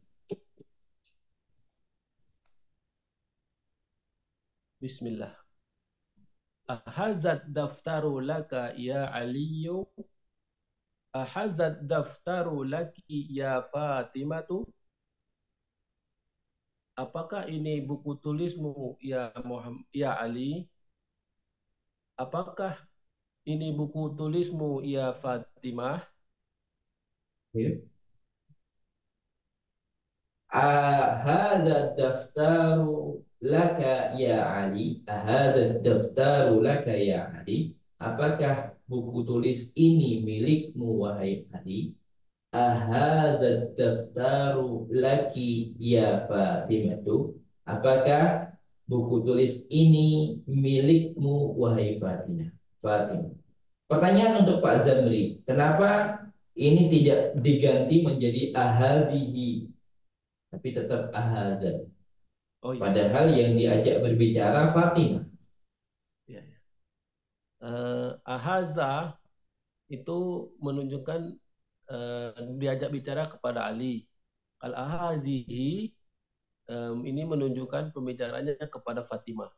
Bismillah. Ahazat daftaru laka ya Aliyu. Ahazat daftaru laki ya Fatimatu. Apakah ini buku tulismu ya Muhammad, ya Ali? Apakah ini buku tulismu ya Fatimah? Ahadha daftaru laka ya Ali. Ahadha daftaru laka ya Ali. Apakah buku tulis ini milikmu wahai Ali? Ahadha daftaru laki ya Fatimatu. Apakah buku tulis ini milikmu wahai Fatimah? Fatimah. Pertanyaan untuk Pak Zamri, kenapa ini tidak diganti menjadi ahadhihi, tapi tetap ahadha? Oh, iya. Padahal yang diajak berbicara Fatimah. Ya, ya. Ahaza itu menunjukkan diajak bicara kepada Ali. Al-ahazihi ini menunjukkan pembicaranya kepada Fatimah.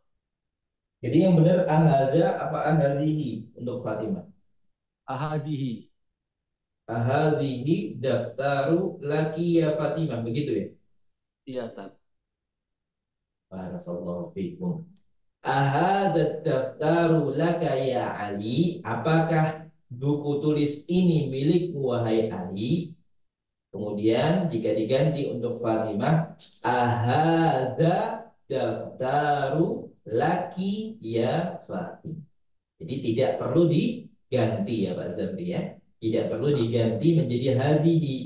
Jadi yang benar ahadha apa ahadhihi untuk Fatimah? Ahazihi. Ahadhihi daftaru laki ya Fatimah, begitu ya? Iya, Ustaz. Barakallahu fikum. Ahadha daftaru laka ya Ali. Apakah buku tulis ini milikmu wahai Ali? Kemudian jika diganti untuk Fatimah, ahadha daftaru laki ya Fatimah. Jadi tidak perlu diganti ya Pak Zabri ya. Tidak perlu diganti menjadi hadhihi.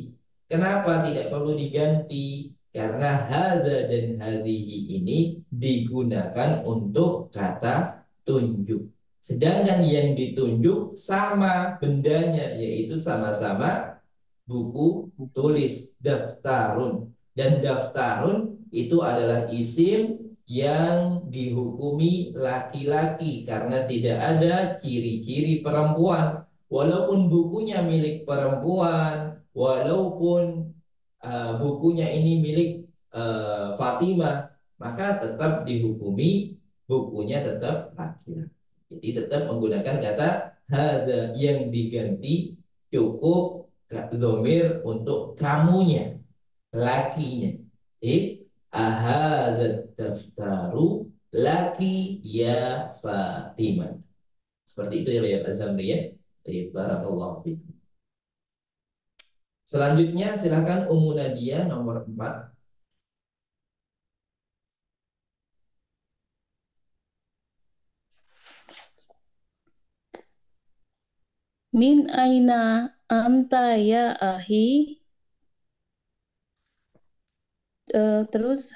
Kenapa tidak perlu diganti? Karena hadza dan hadhihi ini digunakan untuk kata tunjuk. Sedangkan yang ditunjuk sama bendanya, yaitu sama-sama buku tulis, daftarun. Dan daftarun itu adalah isim yang dihukumi laki-laki karena tidak ada ciri-ciri perempuan. Walaupun bukunya milik perempuan, walaupun bukunya ini milik Fatimah, maka tetap dihukumi bukunya tetap laki-laki. Jadi tetap menggunakan kata hadza, yang diganti cukup dhamir untuk kamunya, lakinya. Ahadzat daftaru laki ya Fatimah. Seperti itu ya Pak Zamri ya. Barakallahu fikum. Selanjutnya silakan Ummu Nadia nomor 4. Min aina anta ya ahi. Terus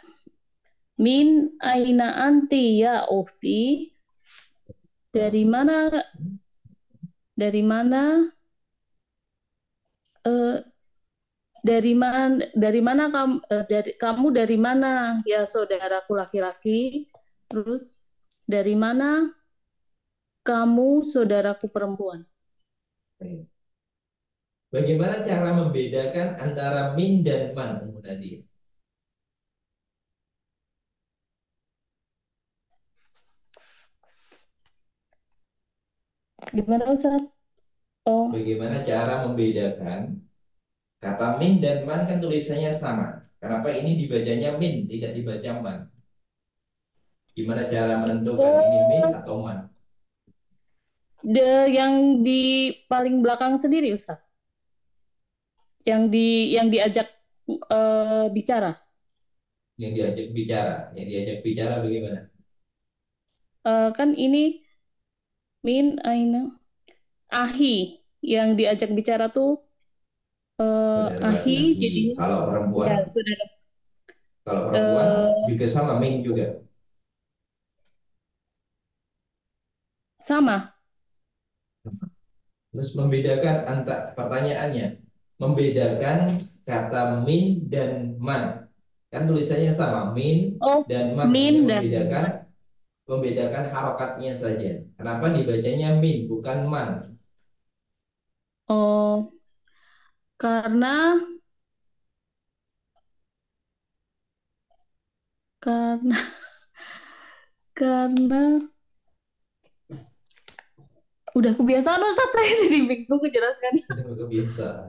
min aina anti ya ukhti. Dari mana dari mana kamu dari mana ya saudaraku laki-laki? Terus dari mana kamu saudaraku perempuan? Baik. Bagaimana cara membedakan antara min dan man, Ummu Nadia? Gimana Ustaz? Oh, Bagaimana cara membedakan kata min dan man, kan tulisannya sama. Kenapa ini dibacanya min, tidak dibaca man? Gimana cara menentukan ini min oh, atau man? yang di paling belakang sendiri Ustaz, yang diajak bicara. Yang diajak bicara bagaimana? Kan ini min aina ahi, yang diajak bicara tuh Saudara ahi, laki-laki. jadinya Kalau perempuan, ya saudara. juga sama min juga. Sama. Terus membedakan pertanyaannya, membedakan kata min dan man. Kan tulisannya sama, min Oh, dan man. min Hanya dan membedakan harokatnya saja. Kenapa dibacanya min bukan man? oh, karena karena karena udah kebiasaan Ustaz, saya jadi bingung menjelaskan. Sudah kebiasaan.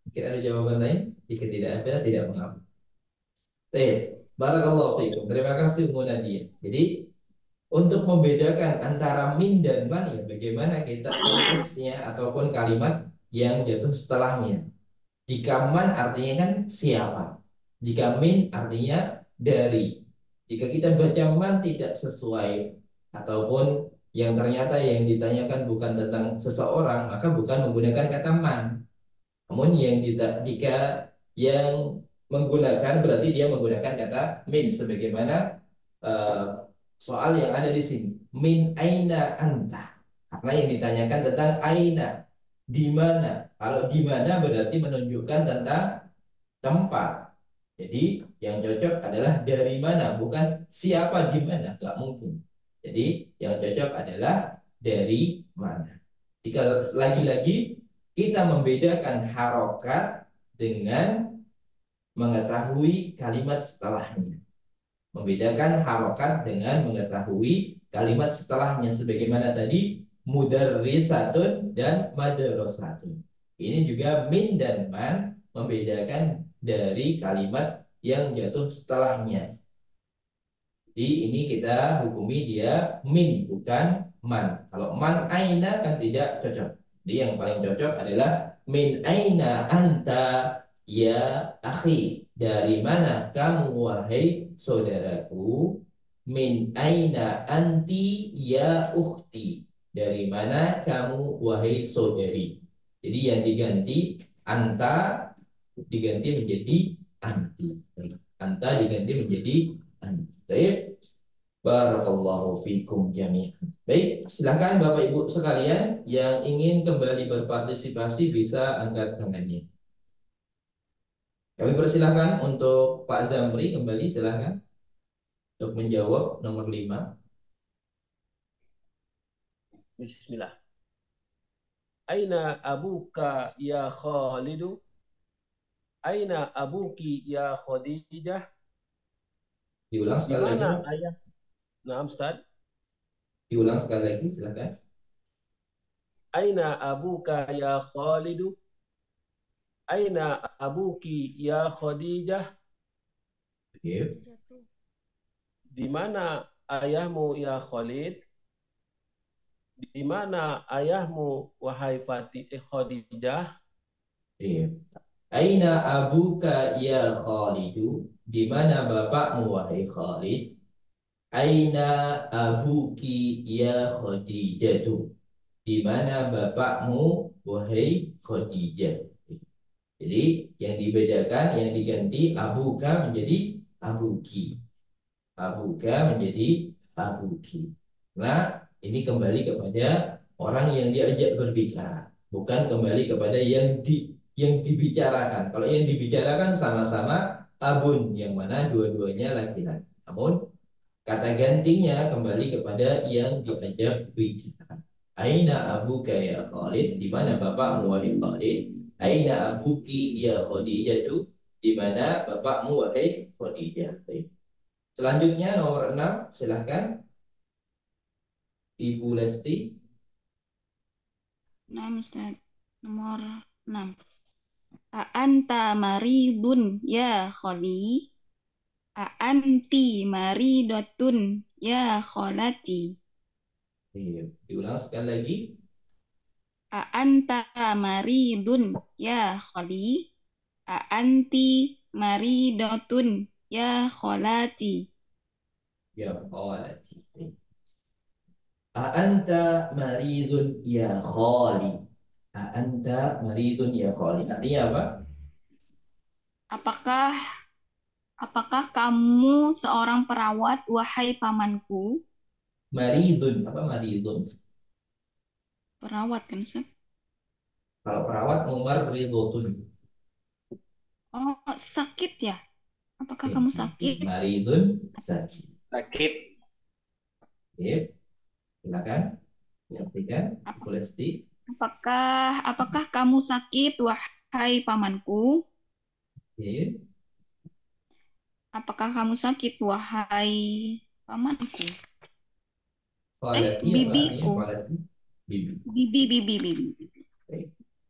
Mungkin ada jawaban lain? Jika tidak ada, tidak mengapa. Barakallahu fiikum. Terima kasih Ummu Nadia. Jadi untuk membedakan antara min dan man, ya bagaimana kita konteksnya ataupun kalimat yang jatuh setelahnya. Jika man artinya kan siapa. Jika min artinya dari. Jika kita baca man tidak sesuai ataupun yang ternyata yang ditanyakan bukan tentang seseorang, maka bukan menggunakan kata man. Namun jika yang menggunakan, berarti dia menggunakan kata min, sebagaimana eh, soal yang ada di sini. Min aina anta. Karena yang ditanyakan tentang aina, di mana. Kalau di mana berarti menunjukkan tentang tempat. Jadi yang cocok adalah dari mana, bukan siapa di mana, nggak mungkin. Jadi yang cocok adalah dari mana. Jika lagi-lagi kita membedakan harokat dengan mengetahui kalimat setelahnya. Membedakan harokat dengan mengetahui kalimat setelahnya. Sebagaimana tadi, mudarrisatun dan madrasatun. Ini juga min dan man membedakan dari kalimat yang jatuh setelahnya. Jadi ini kita hukumi dia min, bukan man. Kalau man aina kan tidak cocok. Jadi yang paling cocok adalah min aina anta ya akhi. Dari mana kamu wahai saudaraku? Min aina anti ya ukhti. Dari mana kamu wahai saudari? Jadi yang diganti anta diganti menjadi anti. Anta diganti menjadi anti. Baik. Barakallahu fikum jami'an. Baik, silakan Bapak Ibu sekalian yang ingin kembali berpartisipasi bisa angkat tangannya. Kami persilahkan untuk Pak Zamri kembali, silakan untuk menjawab nomor 5. Bismillah. Aina abuka ya Khalidu? Aina abuki ya Khadijah? Diulang Di sekali lagi, mana Pak. ayah? Nah, Ustaz. Diulang sekali lagi, silakan. Aina abuka ya Khalidu? Aina abuki ya Khadijah? Oke. Di mana ayahmu ya Khalid? Di mana ayahmu wahai Khadijah? Iya. Aina abuka ya Khalidu? Di mana bapakmu wahai Khalid? Aina abuki ya Khadijatu? Di mana bapakmu wahai Khadijah? Jadi yang dibedakan, yang diganti abuka menjadi abuki. Abuka menjadi abuki. Nah, ini kembali kepada orang yang diajak berbicara, bukan kembali kepada yang dibicarakan. Kalau yang dibicarakan sama-sama abun, yang mana dua-duanya laki-laki. Namun kata gantinya kembali kepada yang diajak bicara. Aina abuka ya Khalid? Di mana bapakmu wahai Khalid? Aina abuki ya Khadijah tuh? Di mana bapakmu wahai Khadijah? Baik. Selanjutnya nomor 6, silahkan Ibu Lesti. Nah, Ustaz. Nomor 6. A'anta maridun ya kholi. A'anti maridotun ya kholati. Iya. Diulang sekali lagi. A'anta maridun ya kholi. A'anti maridotun ya kholati. Ya kholati. A'anta maridun ya kholi. A'anta maridun ya kholi. Artinya apa? Apakah apakah kamu seorang perawat, wahai pamanku? Maridun. Apa maridun? Perawat kan, Ustaz? Kalau perawat Umar ridotun. Oh, sakit ya? Apakah Ya, kamu sakit. sakit? Maridun sakit. Sakit. Oke, silakan. Diartikan, Ap- Bu Lesti. apakah kamu sakit, wahai pamanku? Oke. Apakah kamu sakit, wahai pamanku? Kholati apa artinya Bibiku. kholati? Bibi. Bibi. Oke.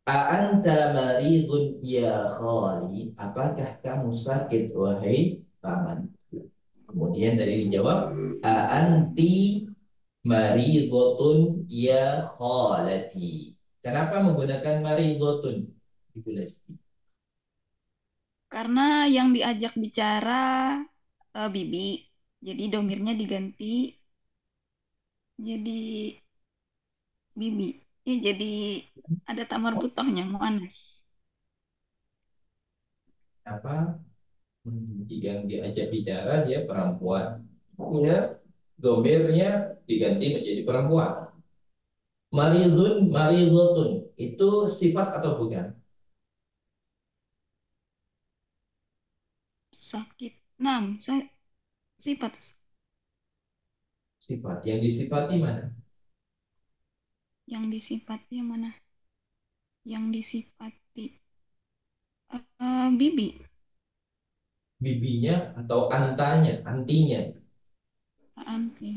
A'anta maridun ya khali? Apakah kamu sakit wahai paman? Kemudian tadi dijawab, A'anti maridotun ya khalati? Kenapa menggunakan maridotun, Ibu Lesti? Karena yang diajak bicara bibi. Jadi domirnya diganti jadi bibi. Ya, jadi ada tamar butohnya, muannas. Apa yang diajak bicara dia perempuan? Ya, domirnya diganti menjadi perempuan. Maridun, maridotun. Itu sifat atau bukan? Sakit. 6. Sifat. Sifat. Yang disifati mana? Yang disifati yang mana? Yang disifati bibi. Bibinya atau antanya, antinya. Anti.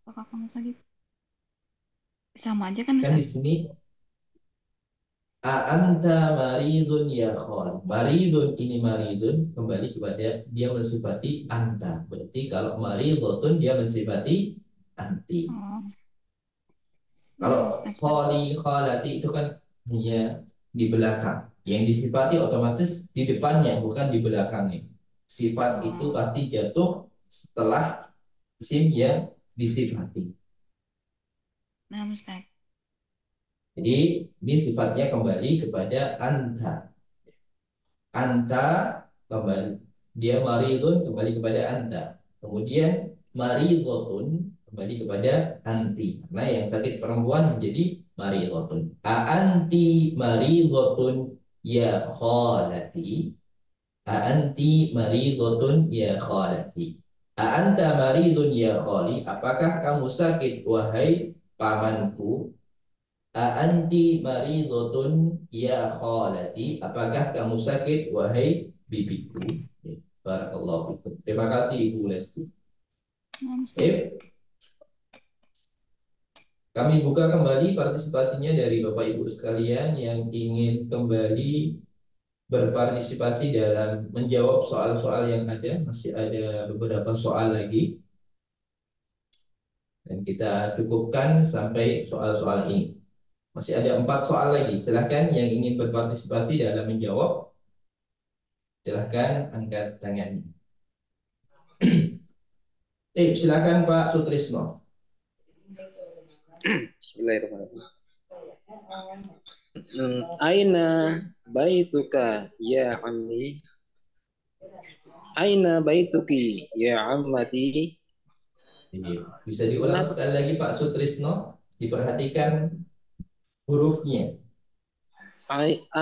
Apakah kamu sakit? Sama aja kan, Kan di Ustaz? sini anta maridun ya khol. Maridun ini maridun kembali kepada dia mensifati anta. Berarti kalau maridotun dia mensifati anti. Oh, Kalau nah, Ustaz. kholi kholati itu kan hanya di belakang. Yang disifati otomatis di depannya bukan di belakangnya. Sifat itu Oh, pasti jatuh setelah isim yang disifati. nah, Ustaz. Jadi ini sifatnya kembali kepada anta. Anta kembali dia maridun kembali kepada anta. Kemudian maridotun kembali kepada anti. Karena yang sakit perempuan menjadi maridotun. Anti maridotun ya khalati. Anti maridotun ya khalati. Anta maridun ya khali. Apakah kamu sakit wahai pamanku? Anti maridotun ya khalati? Apakah kamu sakit wahai bibiku? Barakallahu fikum. Terima kasih Ibu Lesti. Nah, Ustaz. Kami buka kembali partisipasinya dari Bapak Ibu sekalian yang ingin kembali berpartisipasi dalam menjawab soal-soal yang ada. Masih ada beberapa soal lagi. Dan kita cukupkan sampai soal-soal ini. Masih ada 4 soal lagi. Silahkan yang ingin berpartisipasi dalam menjawab. Silahkan angkat tangannya. Silahkan Pak Sutrisno. Bismillahirrahmanirrahim. Aina baituka ya ammi? Aina baituki ya ammati? Bisa diulang sekali lagi Pak Sutrisno. Diperhatikan hurufnya.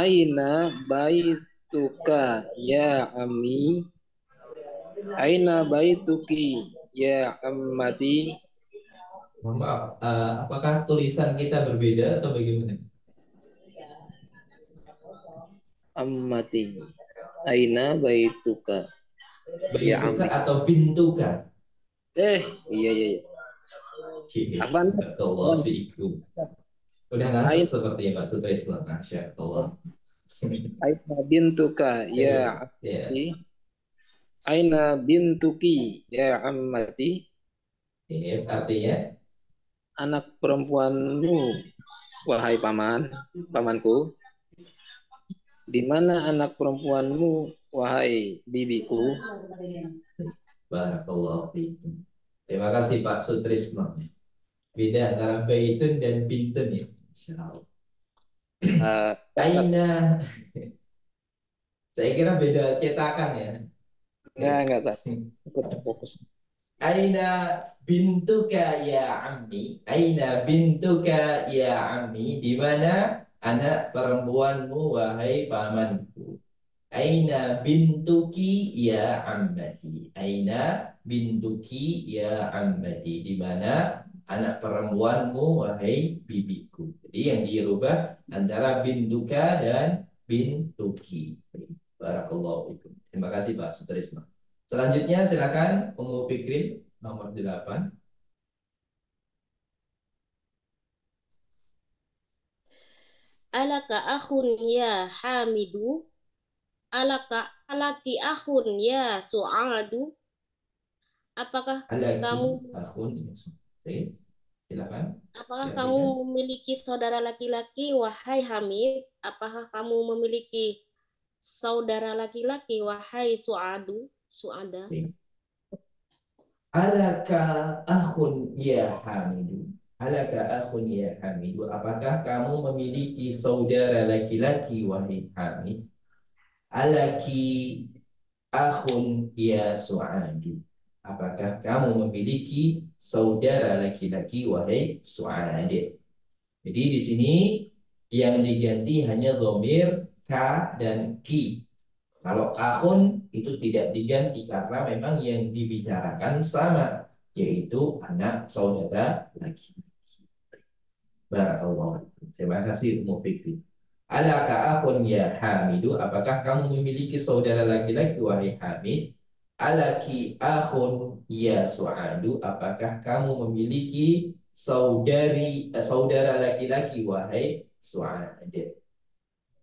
Aina baituka ya ammi? Aina baituki ya ammati? Mohon maaf, apakah tulisan kita berbeda atau bagaimana? Ammati. Aina baituka? Ya Baituka ammi. atau bintuka? Iya iya iya. Apaan? Barakallahu fiikum. Udah ngantuk Aina sepertinya Pak Sutrisno. Masya Allah. Aina bintuka ya Ya, ammati. Aina bintuki ya ammati. ya, artinya Anak perempuanmu wahai pamanku. Di mana anak perempuanmu wahai bibiku? barakallahu fiikum. Terima kasih Pak Sutrisno. Beda antara baitun dan bintun ya. Masya Allah. Eh, Aina, saya kira beda cetakan ya. enggak tahu. Ikut fokus. Aina bintuka ya ammi. Aina bintuka ya ammi. Di mana anak perempuanmu wahai pamanku. Aina bintuki ya ammati. Aina bintuki ya ammati. Di mana anak perempuanmu wahai bibiku. Jadi yang dirubah antara bintuka dan bintuki. Barakallahu fikum. Terima kasih Pak Sutrisno. Selanjutnya silakan Ummu Fikrin nomor 8. Alaka akhun ya Hamidu. Alaki akhun ya Su'adu. Apakah Alaki kamu akhun. Oke, silakan. apakah kamu Diartikan. memiliki saudara laki-laki wahai Hamid? Apakah kamu memiliki saudara laki-laki wahai Su'ada? Oke. Alaka akhun ya Hamidu. Alaka akhun ya Hamidu. Apakah kamu memiliki saudara laki-laki wahai Hamid? Alaki akhun ya Su'adu. Apakah kamu memiliki saudara laki-laki wahai Su'ad? Jadi di sini yang diganti hanya dhamir ka dan ki. Kalau akhun itu tidak diganti karena memang yang dibicarakan sama, yaitu anak saudara laki-laki. Barakallahu. Terima kasih Ummu Fikri. Alaka akhun ya Hamidu, apakah kamu memiliki saudara laki-laki wahai Hamid? Alaki akhun ya Su'adu, apakah kamu memiliki saudara laki-laki wahai Su'ad?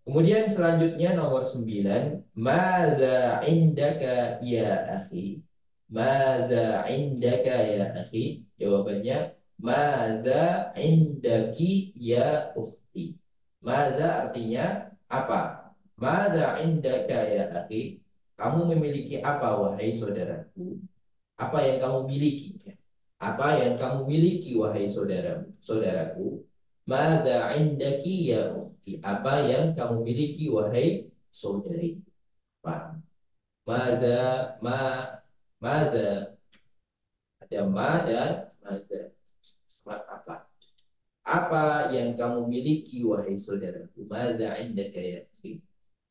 Kemudian selanjutnya nomor 9, madza indaka ya akhi? Madza indaka ya akhi? Jawabannya madza indaki ya ukhti. Madza artinya apa? Madza indaka ya akhi? Kamu memiliki apa wahai saudaraku? Apa yang kamu miliki? Apa yang kamu miliki wahai saudaraku? Madza indaki ya ukhti? Apa yang kamu miliki wahai saudari? Paham? Madza ada ma dan madza. Apa? Apa yang kamu miliki wahai saudaraku? Madza indaka ya ukhti?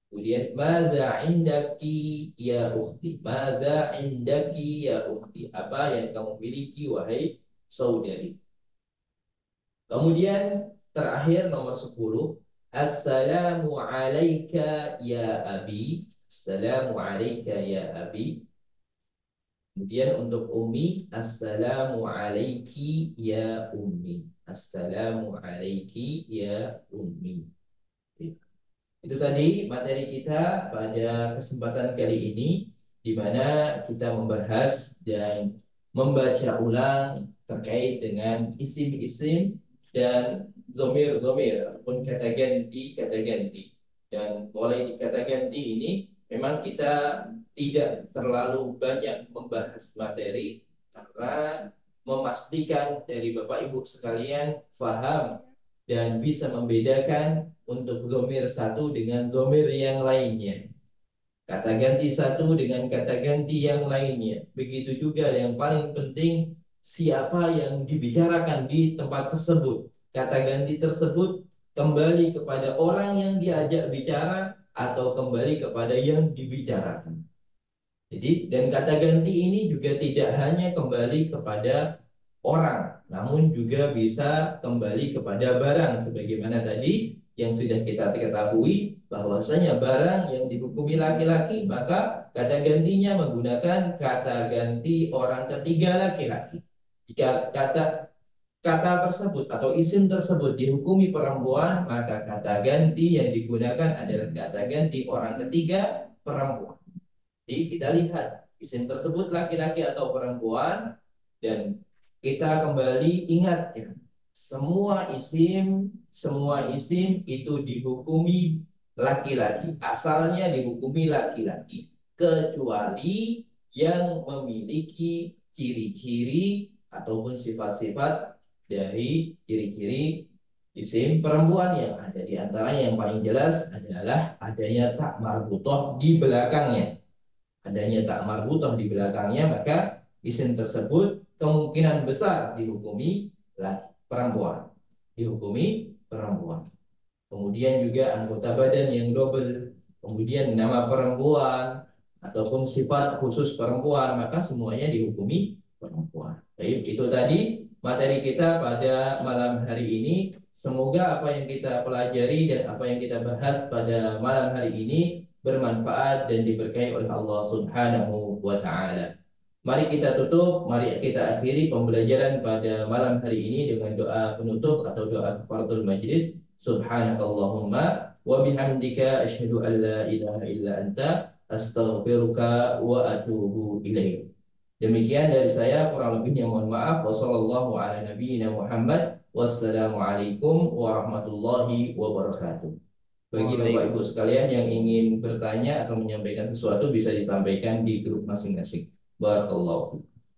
Kemudian madza indaki ya ukhti? Madza indaki ya ukhti? Apa yang kamu miliki wahai saudari? Kemudian terakhir nomor 10, assalamu alayka ya abi. Assalamu alayka ya abi. Kemudian untuk ummi, assalamu alayki ya ummi. Assalamu alayki ya ummi. Itu tadi materi kita pada kesempatan kali ini, di mana kita membahas dan membaca ulang terkait dengan isim-isim dan domir-domir ataupun kata ganti. Dan mulai di kata ganti ini memang kita tidak terlalu banyak membahas materi karena memastikan dari Bapak Ibu sekalian faham dan bisa membedakan untuk domir satu dengan domir yang lainnya. Kata ganti satu dengan kata ganti yang lainnya. Begitu juga yang paling penting, siapa yang dibicarakan di tempat tersebut. Kata ganti tersebut kembali kepada orang yang diajak bicara atau kembali kepada yang dibicarakan. Jadi, dan kata ganti ini juga tidak hanya kembali kepada orang, namun juga bisa kembali kepada barang sebagaimana tadi yang sudah kita ketahui bahwasanya barang yang dihukumi laki-laki maka kata gantinya menggunakan kata ganti orang ketiga laki-laki. Jika kata tersebut atau isim tersebut dihukumi perempuan, maka kata ganti yang digunakan adalah kata ganti orang ketiga perempuan. Jadi kita lihat isim tersebut laki-laki atau perempuan, dan kita kembali ingat ya, semua isim itu dihukumi laki-laki, asalnya dihukumi laki-laki, kecuali yang memiliki ciri-ciri ataupun sifat-sifat dari ciri-ciri isim perempuan yang ada. Di antaranya yang paling jelas adalah adanya tak marbutoh di belakangnya. Adanya tak marbutoh di belakangnya, maka isim tersebut kemungkinan besar dihukumi perempuan. Dihukumi perempuan. Kemudian juga anggota badan yang double, kemudian nama perempuan ataupun sifat khusus perempuan, maka semuanya dihukumi perempuan. Baik, itu tadi materi kita pada malam hari ini. Semoga apa yang kita pelajari dan apa yang kita bahas pada malam hari ini bermanfaat dan diberkahi oleh Allah Subhanahu wa Ta'ala. Mari kita tutup, mari kita akhiri pembelajaran pada malam hari ini dengan doa penutup atau doa kafaratul majlis. Subhanakallahumma wa bihamdika asyhadu an la ilaha illa anta astaghfiruka wa atubu ilaik. Demikian dari saya, kurang lebihnya mohon maaf. Wassallallahu ala nabiyyina Muhammad. Wassalamualaikum warahmatullahi wabarakatuh. Bagi Bapak Ibu sekalian yang ingin bertanya atau menyampaikan sesuatu bisa disampaikan di grup masing-masing. Barakallahu fiik.